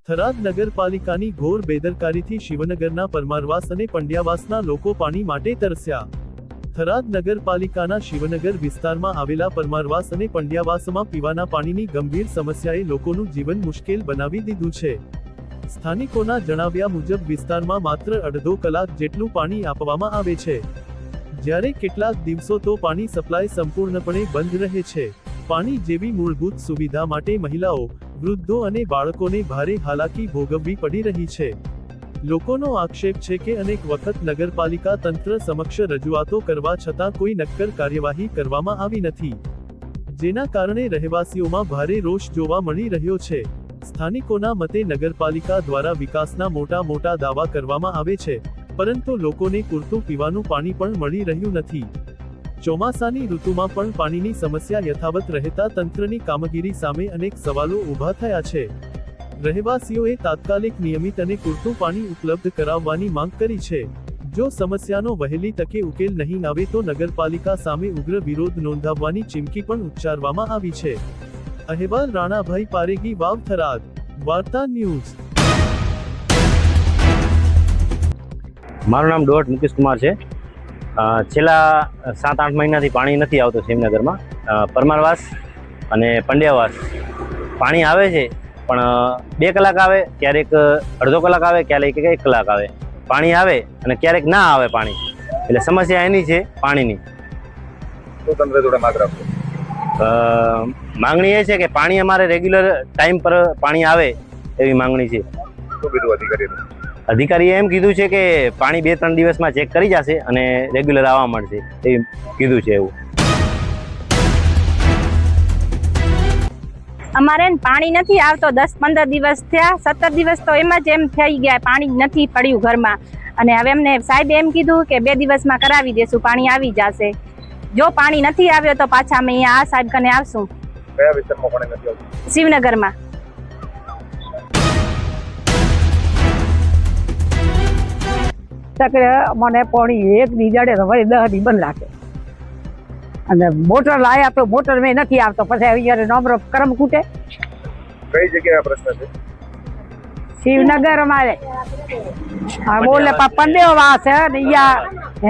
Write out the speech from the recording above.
થરાદ નગરપાલિકાની ઘોર બેદરકારીથી શિવનગરના પરમારવાસ અને પંડ્યાવાસના લોકો પાણી માટે તરસ્યા। થરાદ નગરપાલિકાના શિવનગર વિસ્તારમાં આવેલા પરમારવાસ અને પંડ્યાવાસમાં પીવાના પાણીની ગંભીર સમસ્યાએ લોકોનું જીવન મુશ્કેલ બનાવી દીધું છે। સ્થાનિકોના જણાવ્યા મુજબ વિસ્તારમાં માત્ર અડધો કલાક જેટલું પાણી આપવામાં આવે છે, જ્યારે કેટલાક દિવસો તો પાણી સપ્લાય સંપૂર્ણપણે બંધ રહે છે। પાણી જેવી મૂળભૂત સુવિધા માટે મહિલાઓ, વૃદ્ધો અને બાળકોને ભારે હાલાકી ભોગવવી પડી રહી છે। લોકોનો આક્ષેપ છે કે અનેક વખત નગરપાલિકા તંત્ર સમક્ષ રજૂઆતો કરવા છતાં કોઈ નક્કર કાર્યવાહી કરવામાં આવી નથી, જેના કારણે રહેવાસીઓમાં ભારે રોષ જોવા મળી રહ્યો છે। સ્થાનિકોના મતે નગરપાલિકા દ્વારા વિકાસના મોટા દાવા કરવામાં આવે છે, પરંતુ લોકોને પૂરતું પીવાનું પાણી પણ મળી રહ્યું નથી। ચોમાસાની ઋતુમાં પણ પાણીની સમસ્યા યથાવત રહેતા તંત્રની કામગીરી સામે અનેક સવાલો ઊભા થયા છે। રહેવાસીઓએ તાત્કાલિક નિયમિત અને પૂરતું પાણી ઉપલબ્ધ કરાવવાની માંગ કરી છે। જો સમસ્યાનો વહેલી તકે ઉકેલ નહીં આવે તો નગરપાલિકા સામે ઉગ્ર વિરોધ નોંધાવવાની ચીમકી પણ ઉચ્ચારવામાં આવી છે। અહેવાલ રાણાભાઈ પારેગી, વાવ, થરાદ, વાર્તા ન્યૂઝ। મારું નામ ડોટ મુકેશ કુમાર છે। છેલ્લા 7-8 મહિનાથી પાણી નથી આવતું શિવનગરમાં। પરમારવાસ અને પંડ્યાવાસ પાણી આવે છે, પણ 2 કલાક આવે, ક્યારેક અડધો કલાક આવે, ક્યારેક 1 કલાક આવે પાણી આવે અને ક્યારેક ના આવે પાણી। એટલે સમસ્યા એની છે પાણીની। તો તંત્ર જોડે માંગ રાખો? માંગણી એ છે કે પાણી અમારે રેગ્યુલર ટાઈમ પર પાણી આવે એવી માંગણી છે। શું કીધું અધિકારીએ? અધિકારીએ એમ કીધું છે કે પાણી 2-3 દિવસમાં ચેક કરી જશે અને રેગ્યુલર આવવા મળશે એવું કીધું છે। એવું અમારે પાણી નથી આવતો 10-15 દિવસ થયા, 17 દિવસ તો એમ જ એમ થઈ ગયા, પાણી નથી પડ્યું ઘરમાં। અને હવે અમને સાહેબે એમ કીધું કે 2 દિવસમાં કરાવી દેશું, પાણી આવી જશે। જો પાણી નથી આવ્યો તો પાછા અમે અહીંયા આ સાહેબ કને આવશું। કયા વિસ્તારમાં પાણી નથી આવતું? શિવનગરમાં। મને પાણી એક દી જડે તો વળી 10 દી બંધ રાખે, અને મોટર લાયા તો મોટર મેં નથી આવતો, પછી અહીંયા નંબર કરમ કૂટે। કઈ જગ્યાએ આ પ્રશ્ન છે? શિવનગર અમારે બોલે પંડ્યાવાસ છે ને અહીંયા